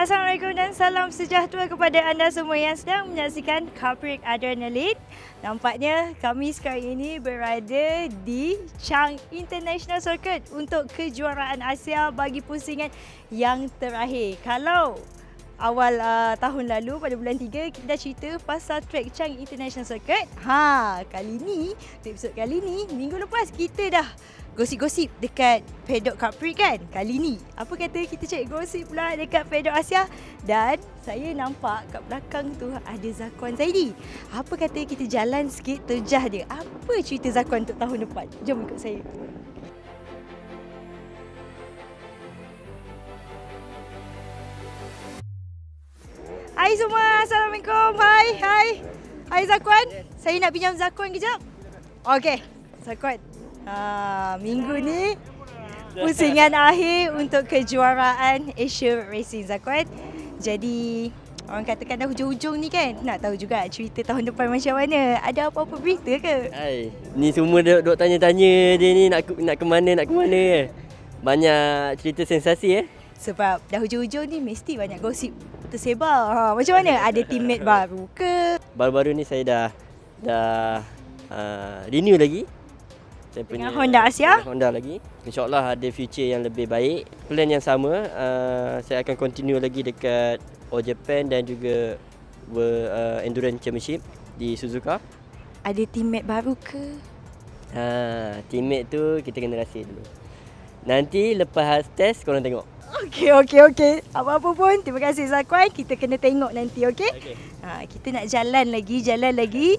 Assalamualaikum dan salam sejahtera kepada anda semua yang sedang menyaksikan Kaprik Adrenaline. Nampaknya kami sekarang ini berada di Chang International Circuit untuk kejuaraan Asia bagi pusingan yang terakhir. Kalau awal tahun lalu pada bulan 3 kita dah cerita pasal track Chang International Circuit. Kali ni, episod kali ni, minggu lepas kita dah gosip-gosip dekat Paddock Capri kan. Kali ni, apa kata kita cari gosip pula dekat Paddock Asia. Dan saya nampak kat belakang tu ada Zakwan Zaidi. Apa kata kita jalan sikit terjah dia. Apa cerita Zakwan untuk tahun depan? Jom ikut saya. Hai semua, Assalamualaikum. Hai Zakwan. Saya nak pinjam Zakwan kejap. Okey, Zakwan. Minggu ni pusingan akhir untuk kejuaraan Asia Racing Zakwan. Jadi orang katakan dah hujung-hujung ni kan. Nak tahu juga cerita tahun depan macam mana. Ada apa-apa berita ke? Hai, ni semua duk tanya-tanya dia ni nak ke mana. Banyak cerita sensasi Sebab dah hujung-hujung ni mesti banyak gosip tersebar. Macam mana? Ada teammate baru ke? Baru-baru ni saya dah renew lagi. Saya Dengan Honda Asia? Honda lagi. InsyaAllah ada future yang lebih baik. Plan yang sama, saya akan continue lagi dekat All Japan dan juga World Endurance Championship di Suzuka. Ada teammate baru ke? Teammate tu kita kena rahsia dulu. Nanti lepas test korang tengok. Okey. Apa-apa pun, terima kasih Zakwan. Kita kena tengok nanti, okey? Okay. Kita nak jalan lagi.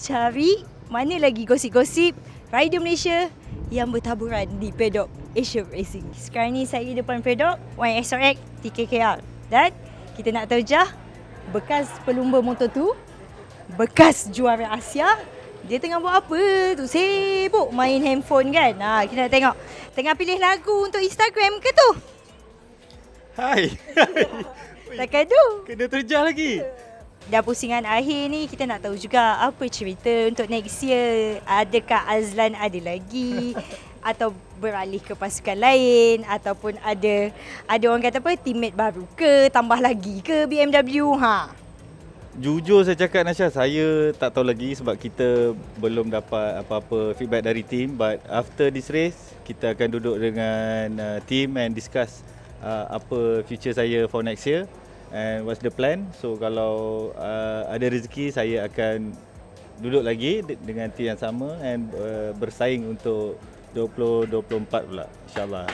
Cari mana lagi gosip-gosip rider Malaysia yang bertaburan di Paddock Asia Racing. Sekarang ni saya depan Paddock YSRX TKKR. Dan kita nak terjah bekas pelumba Moto2, bekas juara Asia. Dia tengah buat apa tu? Sibuk main handphone kan? Kita nak tengok. Tengah pilih lagu untuk Instagram ke tu? Hai. Takkan tu. Kena terjah lagi. Dah pusingan akhir ni, kita nak tahu juga apa cerita untuk next year. Adakah Azlan ada lagi atau beralih ke pasukan lain, ataupun ada orang kata apa, teammate baru ke, tambah lagi ke BMW? Jujur saya cakap Nasha, saya tak tahu lagi sebab kita belum dapat apa-apa feedback dari team. But after this race, kita akan duduk dengan team and discuss apa future saya for next year and what's the plan. So kalau ada rezeki, saya akan duduk lagi dengan team yang sama and bersaing untuk 2024 pula, insyaAllah.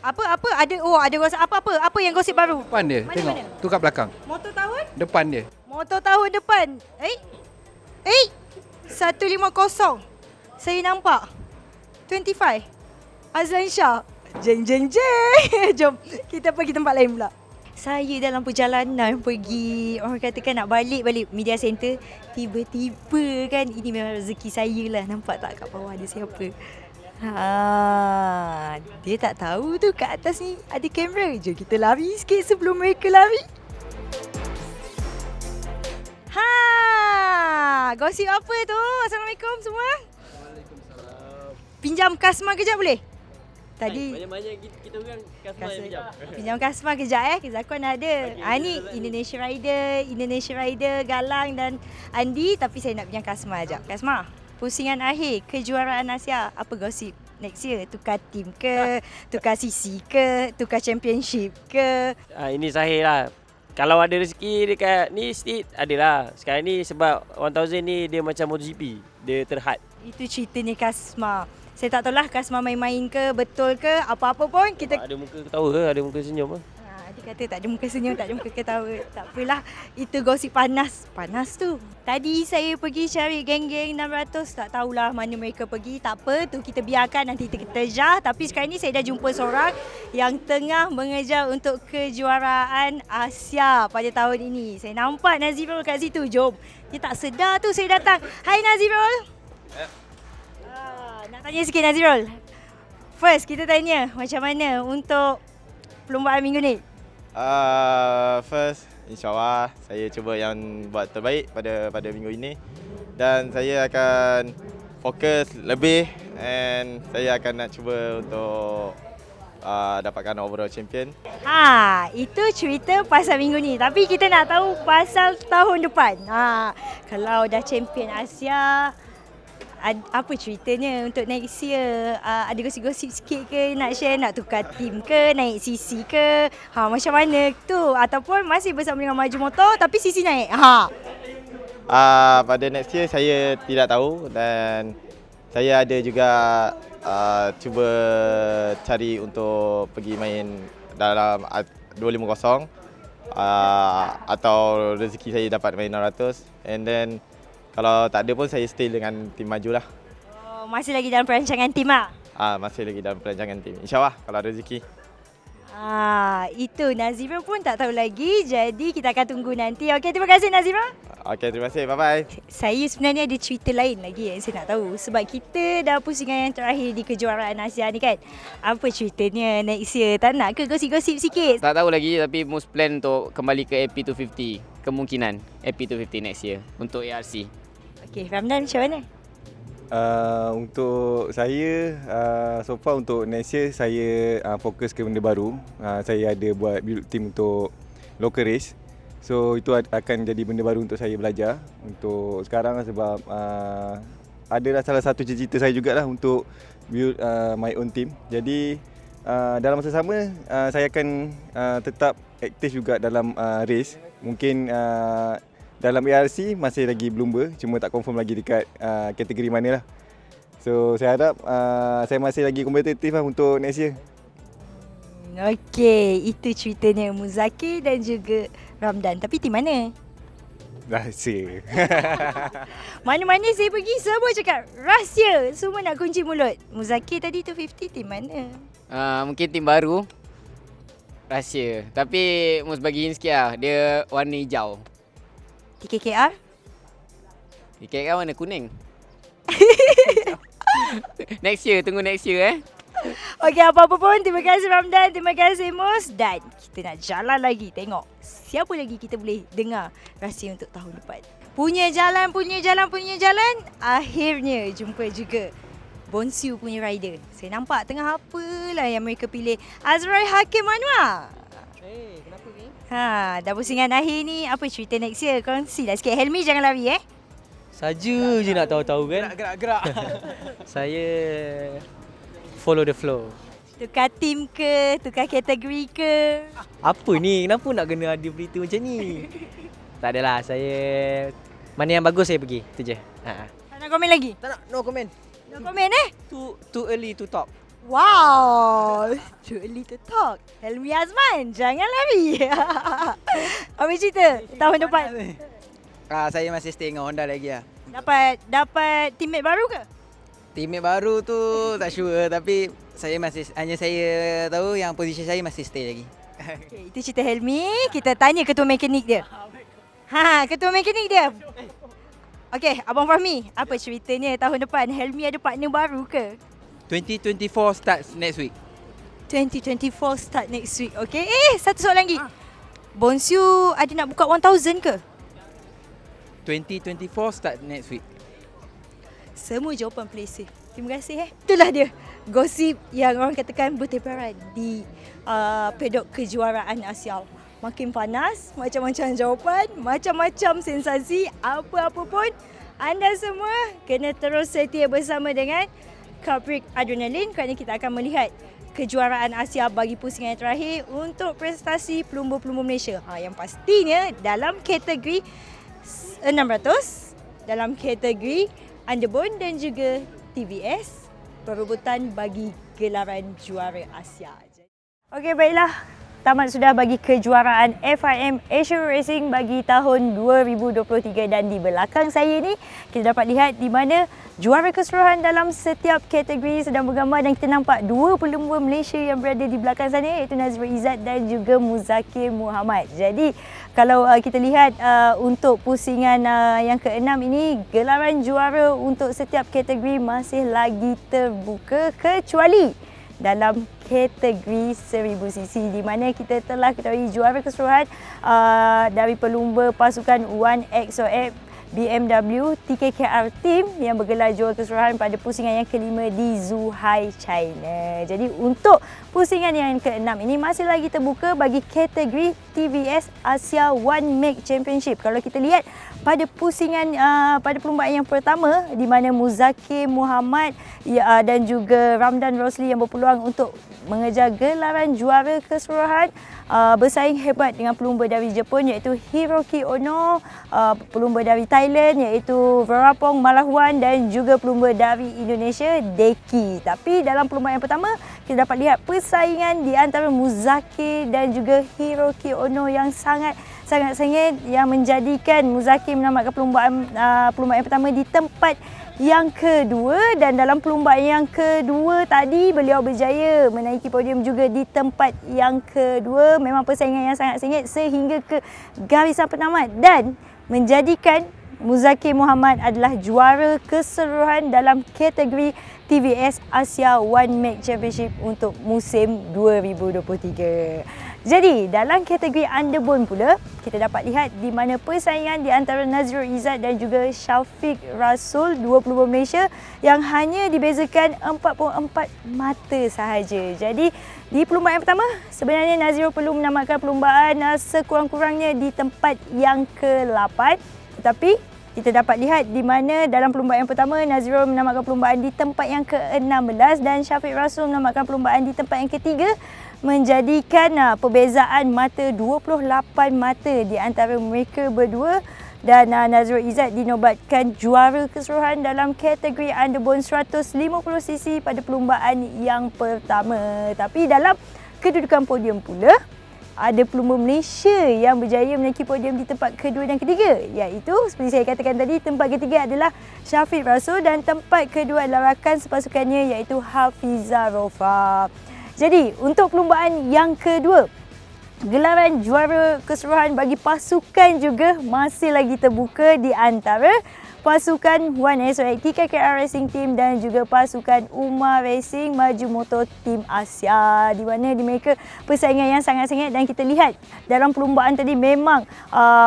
Apa ada gosip apa yang gosip baru? Depan dia, Mana, tengok. mana? Tu kat belakang. Motor tahun? Depan dia. Motor tahun depan. 150. Saya nampak 25 Azlan Shah. Jeng. Jom kita pergi tempat lain pula. Saya dalam perjalanan pergi, orang katakan nak balik media center, tiba-tiba kan, ini memang rezeki saya lah. Nampak tak kat bawah ada siapa? Dia tak tahu tu kat atas ni ada kamera. Jom kita lari sikit sebelum mereka lari. Gosip apa tu? Assalamualaikum semua. Waalaikumsalam. Pinjam Kasma kejap boleh? Tadi Banyak-banyak kita orang customer yang pinjam. pinjam Kasma kejap Zakwan ada. Ni Indonesia Rider Galang dan Andi, tapi saya nak pinjam Kasma sekejap. Kasma, pusingan akhir kejuaraan Asia, apa gosip next year? Tukar team ke? Tukar CC ke? Tukar championship ke? Ini sahih lah. Kalau ada rezeki dekat ni street, adalah. Sekarang ni sebab 1000 ni dia macam MotoGP. Dia terhad. Itu ceritanya Kasma. Saya tak tahulah Kasma main-main ke, betul ke, apa-apa pun kita... Ada muka ketawa ke? Ada muka senyum ke? Dia kata tak ada muka senyum, tak ada muka ketawa. Tak apalah, itu gosip panas. Panas tu. Tadi saya pergi cari geng-geng 600, tak tahulah mana mereka pergi. Tak apa, tu kita biarkan, nanti kita terjah. Tapi sekarang ni saya dah jumpa seorang yang tengah mengejar untuk kejuaraan Asia pada tahun ini. Saya nampak Nazirul kat situ, jom. Dia tak sedar tu saya datang. Hai Nazirul. Nak tanya sikit Nazirul. First kita tanya macam mana untuk perlumbaan minggu ni? First, insyaAllah saya cuba yang buat terbaik pada minggu ini. Dan saya akan fokus lebih and saya akan nak cuba untuk dapatkan overall champion. Itu cerita pasal minggu ni. Tapi kita nak tahu pasal tahun depan. Kalau dah champion Asia, apa ceritanya untuk next year? Ada gosip-gosip sikit ke nak share? Nak tukar team ke? Naik CC ke? Macam mana tu? Ataupun masih bersama dengan Maju Motor tapi CC naik? Pada next year saya tidak tahu, dan saya ada juga cuba cari untuk pergi main dalam 250 atau rezeki saya dapat main 600, and then kalau tak ada pun saya stay dengan tim Maju lah. Masih lagi dalam perancangan tim lah? Masih lagi dalam perancangan tim. InsyaAllah kalau rezeki. Itu Nazira pun tak tahu lagi. Jadi kita akan tunggu nanti. Okey, terima kasih Nazira. Okey, terima kasih. Bye-bye. Saya sebenarnya ada cerita lain lagi yang saya nak tahu. Sebab kita dah pusingan yang terakhir di kejuaraan Asia ni kan. Apa ceritanya next year? Tak nak ke gosip-gosip sikit? Tak tahu lagi, tapi most plan untuk kembali ke AP250. Kemungkinan AP250 next year untuk ARC. Okey, Ramdan macam mana? Untuk saya, so far untuk next year saya fokus ke benda baru. Saya ada buat build team untuk local race. So itu akan jadi benda baru untuk saya belajar untuk sekarang sebab adalah salah satu cita-cita saya jugalah untuk build my own team. Jadi dalam masa sama saya akan tetap aktif juga dalam race. Mungkin dalam ARC masih lagi berlumba, cuma tak confirm lagi dekat kategori mana lah. So saya harap saya masih lagi kompetitif lah untuk next year. Okey, itu ceritanya Muzakir dan juga Ramdan. Tapi tim mana? Rahsia. Mana-mana saya pergi semua cakap rahsia. Semua nak kunci mulut. Muzakir tadi 250 tim mana? Mungkin tim baru. Rahsia. Tapi Mus bagi hint sikit lah. Dia warna hijau. TKKR? TKKR warna kuning. Next year, tunggu next year Okey, apa-apa pun, terima kasih Ramdan, terima kasih Mus. Dan kita nak jalan lagi, tengok siapa lagi kita boleh dengar rahsia untuk tahun depan. Punya jalan. Akhirnya jumpa juga Bonsu punya rider. Saya nampak tengah apalah yang mereka pilih. Azrai Hakim Anwar. Kenapa ni? Dah pusingan akhir ni. Apa cerita next year? Kongsilah sikit. Helmi jangan lari Saja je nak tahu-tahu kan. Gerak. Saya follow the flow. Tukar team ke? Tukar kategori ke? Apa ni? Kenapa nak kena ada berita macam ni? Tak adalah. Saya mana yang bagus saya pergi. Itu je. Tak nak komen lagi? Tak nak. No comment. No komen Too early to talk. Wow, too early to talk. Helmi Azman, jangan lari. Apa cerita tahun depan? Saya masih stay dengan Honda lagi lah. Dapat teammate baru ke? Teammate baru tu tak sure, tapi hanya saya tahu yang position saya masih stay lagi. Okay, itu cerita Helmi. Kita tanya ketua mekanik dia. Ketua mekanik dia. Okey, Abang Fahmi, apa ceritanya tahun depan? Helmi ada partner baru ke? 2024 starts next week. 2024 start next week. Okey, satu soalan lagi. Bonsu ada nak buka 1000 ke? 2024 start next week. Semua jawapan play safe. Terima kasih Itulah dia gosip yang orang katakan bertebaran di pedok kejuaraan Asia. Makin panas, macam-macam jawapan, macam-macam sensasi, apa-apa pun. Anda semua kena terus setia bersama dengan Capric Adrenaline kerana kita akan melihat kejuaraan Asia bagi pusingan yang terakhir untuk prestasi pelumba-pelumba Malaysia. Yang pastinya dalam kategori 600, dalam kategori Underbone dan juga TVS, perebutan bagi gelaran juara Asia. Okey, baiklah. Tamat sudah bagi kejuaraan FIM Asia Racing bagi tahun 2023 dan di belakang saya ni kita dapat lihat di mana juara keseluruhan dalam setiap kategori sedang bergambar dan kita nampak dua pelumba Malaysia yang berada di belakang sana iaitu Nazrul Izzat dan juga Muzakir Muhammad. Jadi kalau kita lihat untuk pusingan yang ke-6 ini, gelaran juara untuk setiap kategori masih lagi terbuka kecuali dalam kategori 1000cc di mana kita telah ketahui juara keseluruhan dari pelumba pasukan 1XOF BMW TKKR Team yang bergelar juara keseluruhan pada pusingan yang kelima di Zhuhai, China. Jadi untuk pusingan yang keenam ini masih lagi terbuka bagi kategori TVS Asia One Make Championship. Kalau kita lihat pada pusingan pada perlumbaan yang pertama di mana Muzakir Muhammad dan juga Ramdan Rosli yang berpeluang untuk mengejar gelaran juara keseluruhan bersaing hebat dengan pelumba dari Jepun iaitu Hiroki Ono, pelumba dari Thailand iaitu Verapong Malahwan dan juga pelumba dari Indonesia Deki. Tapi dalam perlumbaan yang pertama kita dapat lihat persaingan di antara Muzakir dan juga Hiroki Ono yang sangat sengit yang menjadikan Muzakir menamatkan perlumbaan yang pertama di tempat yang kedua, dan dalam perlumbaan yang kedua tadi beliau berjaya menaiki podium juga di tempat yang kedua. Memang persaingan yang sangat sengit sehingga ke garisan penamat dan menjadikan Muzakir Muhammad adalah juara keseluruhan dalam kategori TVS Asia One Make Championship untuk musim 2023. Jadi dalam kategori underbone pula kita dapat lihat di mana persaingan di antara Nazrul Izzat dan juga Syafiq Rasul, dua pelumba Malaysia yang hanya dibezakan 44 mata sahaja. Jadi di perlumbaan yang pertama sebenarnya Nazrul perlu menamatkan perlumbaan sekurang-kurangnya di tempat yang ke-8, tetapi kita dapat lihat di mana dalam perlumbaan yang pertama Nazrul menamatkan perlumbaan di tempat yang ke-16 dan Syafiq Rasul menamatkan perlumbaan di tempat yang ketiga, menjadikan perbezaan mata 28 mata di antara mereka berdua, dan Nazrul Izzat dinobatkan juara keseluruhan dalam kategori underbone 150cc pada perlumbaan yang pertama. Tapi dalam kedudukan podium pula ada pelumba Malaysia yang berjaya menaiki podium di tempat kedua dan ketiga, iaitu seperti saya katakan tadi, tempat ketiga adalah Syafiq Rasul dan tempat kedua adalah rakan sepasukannya iaitu Hafizah Rofa. Jadi untuk perlumbaan yang kedua, gelaran juara keseluruhan bagi pasukan juga masih lagi terbuka di antara pasukan One SOX TKKR Racing Team dan juga pasukan Umar Racing Maju Motor Team Asia, di mana di mereka persaingan yang sangat sengit. Dan kita lihat dalam perlumbaan tadi memang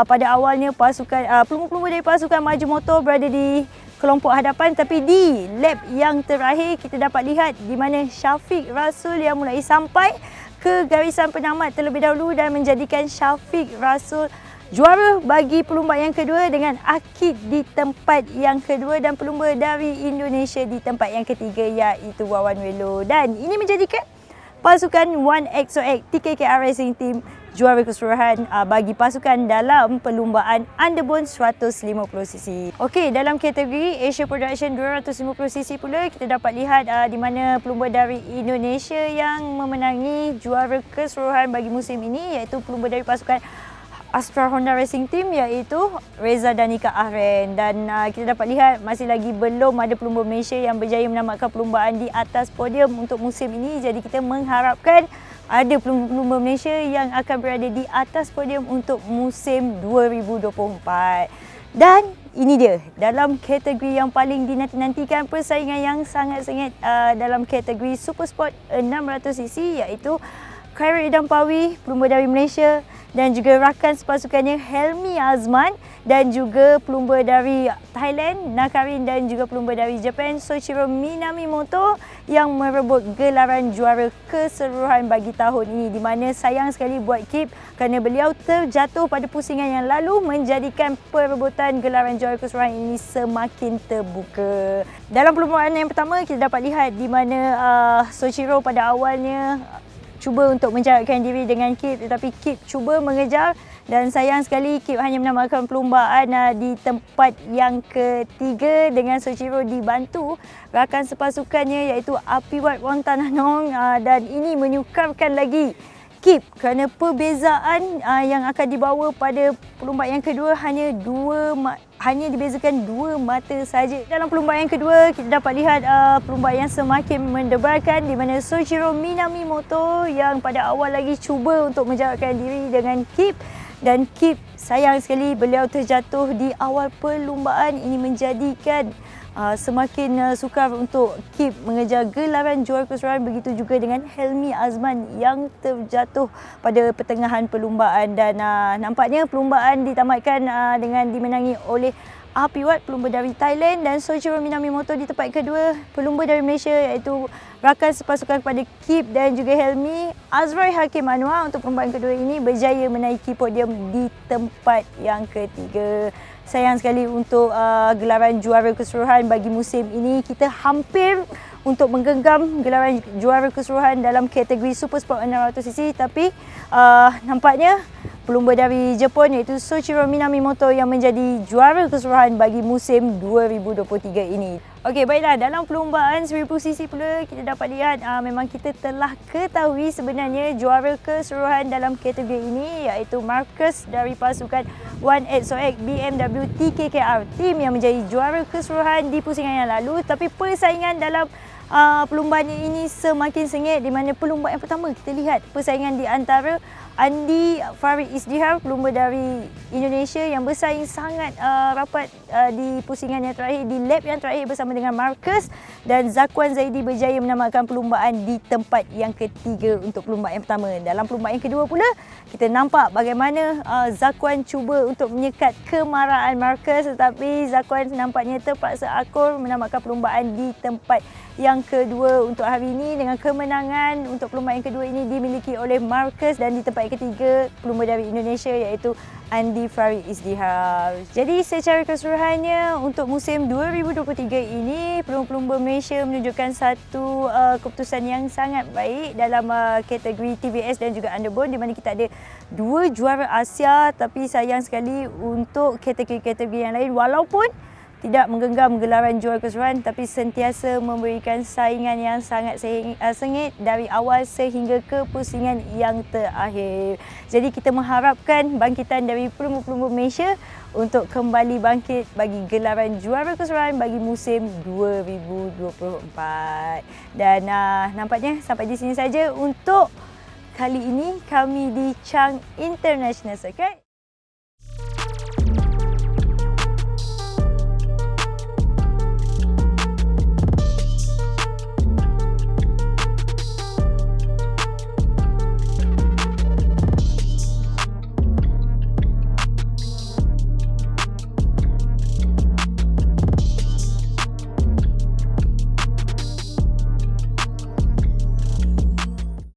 pada awalnya pasukan pelumba-pelumba dari pasukan Maju Motor berada di kelompok hadapan, tapi di lap yang terakhir kita dapat lihat di mana Syafiq Rasul yang mulai sampai ke garisan penamat terlebih dahulu dan menjadikan Syafiq Rasul juara bagi perlumbaan yang kedua dengan akid di tempat yang kedua dan pelumba dari Indonesia di tempat yang ketiga iaitu Wawan Welo, dan ini menjadikan pasukan One XOX TKKR Racing Team juara keseluruhan bagi pasukan dalam perlumbaan underbone 150cc. Okey, dalam kategori Asia Production 250cc pula kita dapat lihat di mana pelumba dari Indonesia yang memenangi juara keseluruhan bagi musim ini iaitu pelumba dari pasukan Astra Honda Racing Team iaitu Reza Danika Ahren, dan kita dapat lihat masih lagi belum ada pelumba Malaysia yang berjaya menamatkan perlumbaan di atas podium untuk musim ini. Jadi kita mengharapkan ada pelumba Malaysia yang akan berada di atas podium untuk musim 2024. Dan ini dia dalam kategori yang paling dinanti-nantikan, persaingan yang sangat sengit dalam kategori Super Sport 600cc iaitu Khairul Idham Pawi, pelumba dari Malaysia, dan juga rakan sepasukannya Helmi Azman, dan juga pelumba dari Thailand Nakarin, dan juga pelumba dari Jepun Soichiro Minamimoto yang merebut gelaran juara keseluruhan bagi tahun ini, di mana sayang sekali buat Kip kerana beliau terjatuh pada pusingan yang lalu menjadikan perebutan gelaran juara keseluruhan ini semakin terbuka. Dalam perlumbaan yang pertama kita dapat lihat di mana Soichiro pada awalnya cuba untuk menjarakkan diri dengan Kip, tetapi Kip cuba mengejar dan sayang sekali Kip hanya menamatkan perlumbaan di tempat yang ketiga dengan Soichiro dibantu rakan sepasukannya iaitu Apiwat Wontananong, dan ini menyukarkan lagi Kip kerana perbezaan yang akan dibawa pada perlumbaan yang kedua hanya dibezakan 2 mata saja. Dalam perlumbaan yang kedua kita dapat lihat perlumbaan yang semakin mendebarkan di mana Soichiro Minamimoto yang pada awal lagi cuba untuk menjarakkan diri dengan Kip, dan Kip sayang sekali beliau terjatuh di awal perlumbaan. Ini menjadikan semakin sukar untuk Kip mengejar gelaran juara keseluruhan. Begitu juga dengan Helmi Azman yang terjatuh pada pertengahan perlumbaan, dan nampaknya perlumbaan ditamatkan dengan dimenangi oleh Piwat pelumba dari Thailand, dan Soichiro Minamoto di tempat kedua, pelumba dari Malaysia iaitu rakan sepasukan kepada Kip dan juga Helmi, Azrai Hakim Anwar untuk perlombaan kedua ini berjaya menaiki podium di tempat yang ketiga. Sayang sekali untuk gelaran juara keseluruhan bagi musim ini. Kita hampir untuk menggenggam gelaran juara keseluruhan dalam kategori Super Sport 600cc, tapi nampaknya pelumba dari Jepun iaitu Soichiro Minamoto yang menjadi juara keseluruhan bagi musim 2023 ini. Okey, baiklah, dalam perlumbaan 1000cc pula kita dapat lihat memang kita telah ketahui sebenarnya juara keseluruhan dalam kategori ini iaitu Marcus dari pasukan 1XOX BMW TKKR team yang menjadi juara keseluruhan di pusingan yang lalu, tapi persaingan dalam perlumbaan ini semakin sengit, di mana perlumbaan yang pertama kita lihat persaingan di antara Andi Farid Izdihar, pelumba dari Indonesia yang bersaing sangat rapat di pusingan yang terakhir, di lap yang terakhir bersama dengan Marcus, dan Zakwan Zaidi berjaya menamatkan perlumbaan di tempat yang ketiga untuk perlumbaan yang pertama. Dalam perlumbaan yang kedua pula, kita nampak bagaimana Zakwan cuba untuk menyekat kemarahan Marcus, tetapi Zakwan nampaknya terpaksa akur menamatkan perlumbaan di tempat yang kedua untuk hari ini, dengan kemenangan untuk perlumbaan yang kedua ini dimiliki oleh Marcus, dan di tempat yang ketiga pelumba dari Indonesia iaitu Andi Farid Izdihar. Jadi secara keseluruhannya untuk musim 2023 ini pelumba-pelumba Malaysia menunjukkan satu keputusan yang sangat baik dalam kategori TVS dan juga Underbone, di mana kita ada 2 juara Asia, tapi sayang sekali untuk kategori-kategori yang lain walaupun tidak menggenggam gelaran juara keseluruhan, tapi sentiasa memberikan saingan yang sangat sengit dari awal sehingga ke pusingan yang terakhir. Jadi kita mengharapkan bangkitan dari pelumba-pelumba Malaysia untuk kembali bangkit bagi gelaran juara keseluruhan bagi musim 2024. Dan nampaknya sampai di sini saja untuk kali ini kami di Chang International Circuit.